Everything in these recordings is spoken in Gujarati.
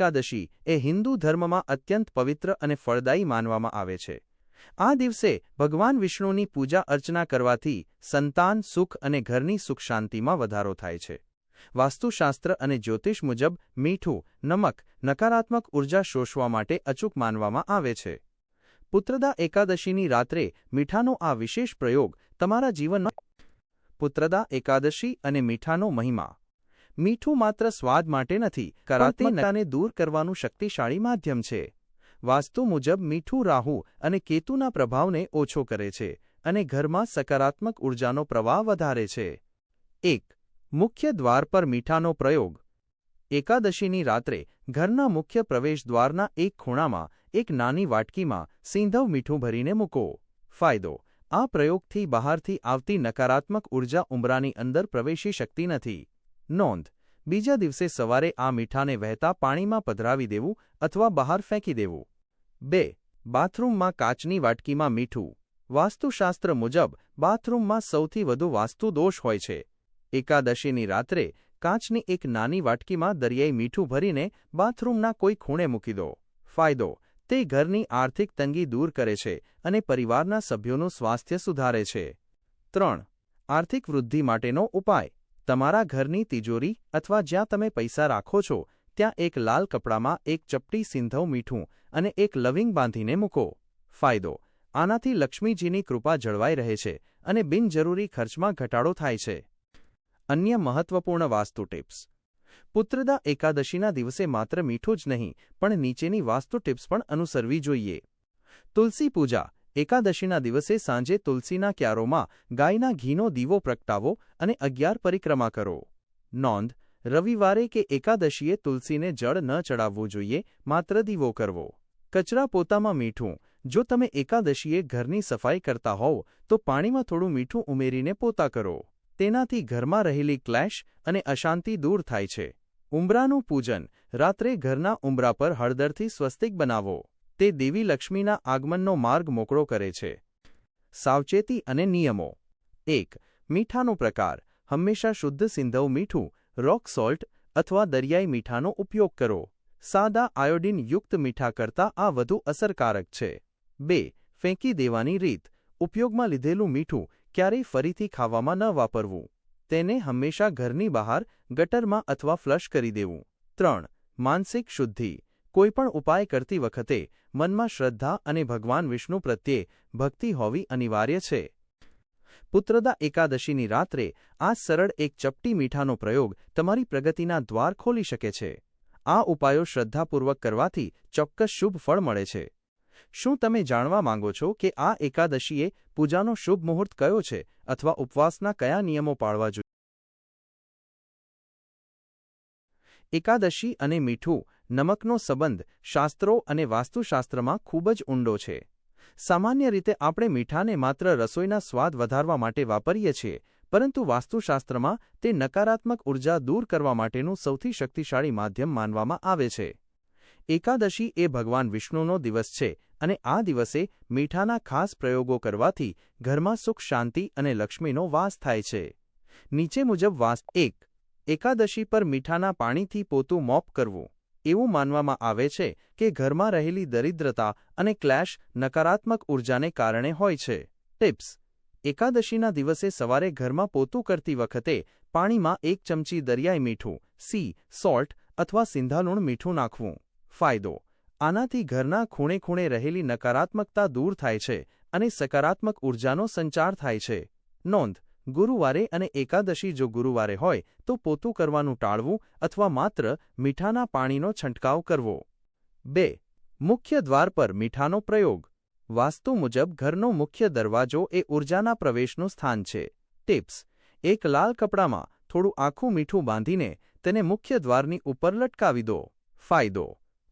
એકાદશી એ હિન્દુ ધર્મમાં અત્યંત પવિત્ર અને ફળદાયી માનવામાં આવે છે. આ દિવસે ભગવાન વિષ્ણુની પૂજા અર્ચના કરવાથી સંતાન, સુખ અને ઘરની સુખ શાંતિમાં વધારો થાય છે. વાસ્તુશાસ્ત્ર અને જ્યોતિષ મુજબ મીઠું, નમક નકારાત્મક ઉર્જા શોષવા માટે અચૂક માનવામાં આવે છે. પુત્રદા એકાદશીની રાત્રે મીઠાનો આ વિશેષ પ્રયોગ તમારા જીવનમાં. પુત્રદા એકાદશી અને મીઠાનો મહિમા. મીઠું માત્ર સ્વાદ માટે નથી, નકારાત્મકતાને દૂર કરવાનું શક્તિશાળી માધ્યમ છે. વાસ્તુ મુજબ મીઠું રાહુ અને કેતુના પ્રભાવને ઓછો કરે છે અને ઘરમાં સકારાત્મક ઉર્જાનો પ્રવાહ વધારે છે. 1. મુખ્ય દ્વાર પર મીઠાનો પ્રયોગ. એકાદશીની રાત્રે ઘરના મુખ્ય પ્રવેશદ્વારના એક ખૂણામાં એક નાની વાટકીમાં સિંધવ મીઠું ભરીને મૂકો. ફાયદો: આ પ્રયોગથી બહારથી આવતી નકારાત્મક ઉર્જા ઉંબરાની અંદર પ્રવેશી શકતી નથી. નોંધ: બીજા દિવસે સવારે આ મીઠાને વહેતા પાણીમાં પધરાવી દેવું અથવા બહાર ફેંકી દેવું. 2. બાથરૂમમાં કાચની વાટકીમાં મીઠું. વાસ્તુશાસ્ત્ર મુજબ બાથરૂમમાં સૌથી વધુ વાસ્તુ દોષ હોય છે. એકાદશીની રાત્રે કાચની એક નાની વાટકીમાં દરિયાઈ મીઠું ભરીને બાથરૂમના કોઈ ખૂણે મૂકી દો. ફાયદો: તે ઘરની આર્થિક તંગી દૂર કરે છે અને પરિવારના સભ્યોનું સ્વાસ્થ્ય સુધારે છે. 3. આર્થિક વૃદ્ધિ માટેનો ઉપાય. તમારા ઘરની તિજોરી અથવા જ્યાં તમે પૈસા રાખો છો ત્યાં એક લાલ કપડામાં એક ચપટી સિંધવ મીઠું અને એક લવિંગ બાંધીને મૂકો. ફાયદો: આનાથી લક્ષ્મીજીની કૃપા જળવાઈ રહે છે અને બિનજરૂરી ખર્ચમાં ઘટાડો થાય છે. અન્ય મહત્વપૂર્ણ વાસ્તુ ટિપ્સ. પુત્રદા એકાદશીના દિવસે માત્ર મીઠું જ નહીં પણ નીચેની વાસ્તુ ટિપ્સ પણ અનુસરવી જોઈએ. તુલસી પૂજા. એકાદશીના દિવસે સાંજે તુલસીના ક્યારોમાં ગાયના ઘીનો દીવો પ્રગટાવો અને 11 પરિક્રમા કરો. નોંધ: રવિવારે કે એકાદશીએ તુલસીને જળ ન ચડાવવું જોઈએ, માત્ર દીવો કરવો. કચરા પોતામાં મીઠું. જો તમે એકાદશીએ ઘરની સફાઈ કરતા હોવ તો પાણીમાં થોડું મીઠું ઉમેરીને પોતા કરો. તેનાથી ઘરમાં રહેલી ક્લેશ અને અશાંતિ દૂર થાય છે. ઉંબરાનું પૂજન. રાત્રે ઘરના ઉંબરા પર હળદરથી સ્વસ્તિક બનાવો. તે દેવી લક્ષ્મીના આગમનનો માર્ગ મોકળો કરે છે. સાવચેતી અને નિયમો. 1. મીઠાનો પ્રકાર. હંમેશા શુદ્ધ સિંધવ મીઠું, રોક સોલ્ટ અથવા દરિયાઈ મીઠાનો ઉપયોગ કરો. સાદા આયોડિન યુક્ત મીઠા કરતાં આ વધુ અસરકારક છે. 2. ફેંકી દેવાની રીત. ઉપયોગમાં લીધેલું મીઠું ક્યારેય ફરીથી ખાવામાં ન વાપરવું. તેને હંમેશા ઘરની બહાર ગટરમાં અથવા ફ્લશ કરી દેવું. 3. માનસિક શુદ્ધિ. કોઈપણ ઉપાય કરતી વખતે મનમાં શ્રદ્ધા અને ભગવાન વિષ્ણુ પ્રત્યે ભક્તિ હોવી અનિવાર્ય છે. પુત્રદા એકાદશીની રાત્રે આ સરળ એક ચપટી મીઠાનો પ્રયોગ તમારી પ્રગતિના દ્વાર ખોલી શકે છે. આ ઉપાયો શ્રદ્ધાપૂર્વક કરવાથી ચોક્કસ શુભ ફળ મળે છે. શું તમે જાણવા માંગો છો કે આ એકાદશીએ પૂજાનો શુભ મુહૂર્ત કયો છે અથવા ઉપવાસના કયા નિયમો પાળવા જોઈએ? એકાદશી અને મીઠું, નમકનો સંબંધ શાસ્ત્રો અને વાસ્તુશાસ્ત્રમાં ખૂબ જ ઊંડો છે. સામાન્ય રીતે આપણે મીઠાને માત્ર રસોઈના સ્વાદ વધારવા માટે વાપરીએ છીએ, પરંતુ વાસ્તુશાસ્ત્રમાં તે નકારાત્મક ઉર્જા દૂર કરવા માટેનું સૌથી શક્તિશાળી માધ્યમ માનવામાં આવે છે. એકાદશી એ ભગવાન વિષ્ણુનો દિવસ છે અને આ દિવસે મીઠાના ખાસ પ્રયોગો કરવાથી ઘરમાં સુખ, શાંતિ અને લક્ષ્મીનો વાસ થાય છે. નીચે મુજબ 1. એકાદશી પર મીઠાના પાણીથી પોતું મોપ કરવું. એવું માનવામાં આવે છે કે ઘરમાં રહેલી દરિદ્રતા અને ક્લેશ નકારાત્મક ઉર્જાને કારણે હોય છે. ટિપ્સ. એકાદશીના દિવસે સવારે ઘરમાં પોતું કરતી વખતે પાણીમાં 1 ચમચી દરિયાઈ મીઠું, સી સોલ્ટ અથવા સિંધાલુણ મીઠું નાખવું. ફાયદો. આનાથી ઘરના ખૂણે ખૂણે રહેલી નકારાત્મકતા દૂર થાય છે અને સકારાત્મક ઉર્જાનો સંચાર થાય છે. નોંધ. ગુરુવારે અને એકાદશી. જો ગુરુવારે હોય તો પોતું કરવાનું ટાળવું અથવા માત્ર મીઠાના પાણીનો છંટકાવ કરવો. 2. મુખ્ય દ્વાર પર મીઠાનો પ્રયોગ. વાસ્તુ મુજબ ઘરનો મુખ્ય દરવાજો એ ઉર્જાના પ્રવેશનું સ્થાન છે. ટિપ્સ. એક લાલ કપડામાં થોડું આખું મીઠું બાંધીને તેને મુખ્ય દ્વારની ઉપર લટકાવી દો. ફાયદો.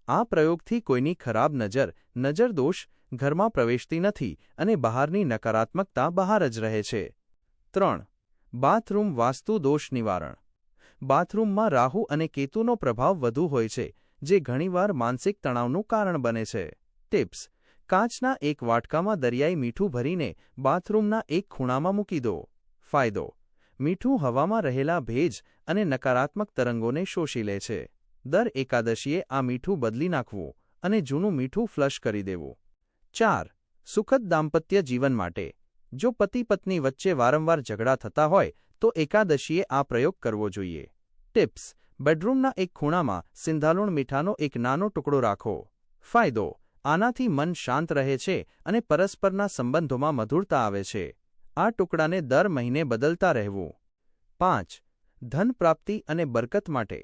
આ પ્રયોગથી કોઈની ખરાબ નજર દોષ ઘરમાં પ્રવેશતી નથી અને બહારની નકારાત્મકતા બહાર જ રહે છે. 3. બાથરૂમ વાસ્તુ દોષ નિવારણ. બાથરૂમમાં રાહુ અને કેતુનો પ્રભાવ વધુ હોય છે, જે ઘણીવાર માનસિક તણાવનું કારણ બને છે. ટિપ્સ. કાચના એક વાટકામાં દરિયાઈ મીઠું ભરીને બાથરૂમના એક ખૂણામાં મૂકી દો. ફાયદો. મીઠું હવામાં રહેલા ભેજ અને નકારાત્મક તરંગોને શોષી લે છે. દર એકાદશીએ આ મીઠું બદલી નાખવું અને જૂનું મીઠું ફ્લશ કરી દેવું. 4. સુખદ દાંપત્ય જીવન માટે. જો પતિ પત્ની વચ્ચે વારંવાર ઝઘડા થતા હોય તો એકાદશીએ આ પ્રયોગ કરવો જોઈએ. ટિપ્સ: બેડરૂમના એક ખૂણામાં સિંધાલુણ મીઠાનો એક નાનો ટુકડો રાખો. ફાયદો: આનાથી મન શાંત રહે છે અને પરસ્પરના સંબંધોમાં મધુરતા આવે છે. આ ટુકડાને દર મહિને બદલતા રહેવું. 5. ધન પ્રાપ્તિ અને બરકત માટે.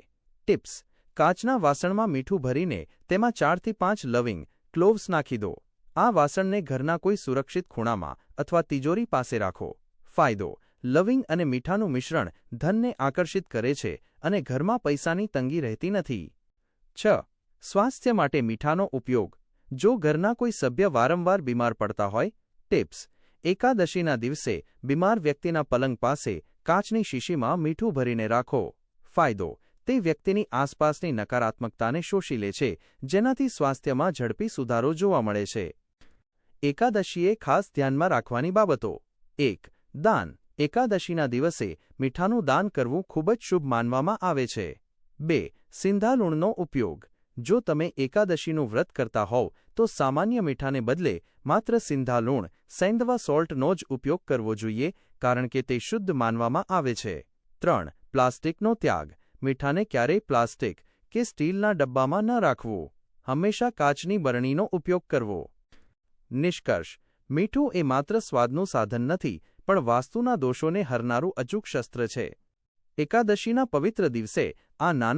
ટિપ્સ: કાચના વાસણમાં મીઠું ભરીને તેમાં 4 થી 5 લવિંગ, ક્લોવ્સ નાખી દો. આ વાસણને ઘરના કોઈ સુરક્ષિત ખૂણામાં અથવા તિજોરી પાસે રાખો. ફાયદો: લવિંગ અને મીઠાનું મિશ્રણ ધનને આકર્ષિત કરે છે અને ઘરમાં પૈસાની તંગી રહેતી નથી. 6. સ્વાસ્થ્ય માટે મીઠાનો ઉપયોગ. જો ઘરના કોઈ સભ્ય વારંવાર બીમાર પડતા હોય. ટિપ્સ: એકાદશીના દિવસે બીમાર વ્યક્તિના પલંગ પાસે કાચની શીશીમાં મીઠું ભરીને રાખો. ફાયદો: તે વ્યક્તિની આસપાસની નકારાત્મકતાને શોષી લે છે, જેનાથી સ્વાસ્થ્યમાં ઝડપી સુધારો જોવા મળે છે. એકાદશીએ ખાસ ધ્યાનમાં રાખવાની બાબતો. 1. દાન. એકાદશીના દિવસે મીઠાનું દાન કરવું ખૂબ જ શુભ માનવામાં આવે છે. 2. સિંધાલુણનો ઉપયોગ. જો તમે એકાદશીનું વ્રત કરતા હોવ તો સામાન્ય મીઠાને બદલે માત્ર સિંધાલુણ સૈંધવ સોલ્ટનો જ ઉપયોગ કરવો જોઈએ, કારણ કે તે શુદ્ધ માનવામાં આવે છે. 3. પ્લાસ્ટિકનો ત્યાગ. મીઠાને ક્યારેય પ્લાસ્ટિક કે સ્ટીલના ડબ્બામાં ન રાખવું. હંમેશા કાચની બરણીનો ઉપયોગ કરવો. નિષ્કર્ષ: મીઠું એ માત્ર સ્વાદનું સાધન નથી, પણ વાસ્તુના દોષોને હરનારું અચૂક શસ્ત્ર છે. એકાદશીના પવિત્ર દિવસે આ નાના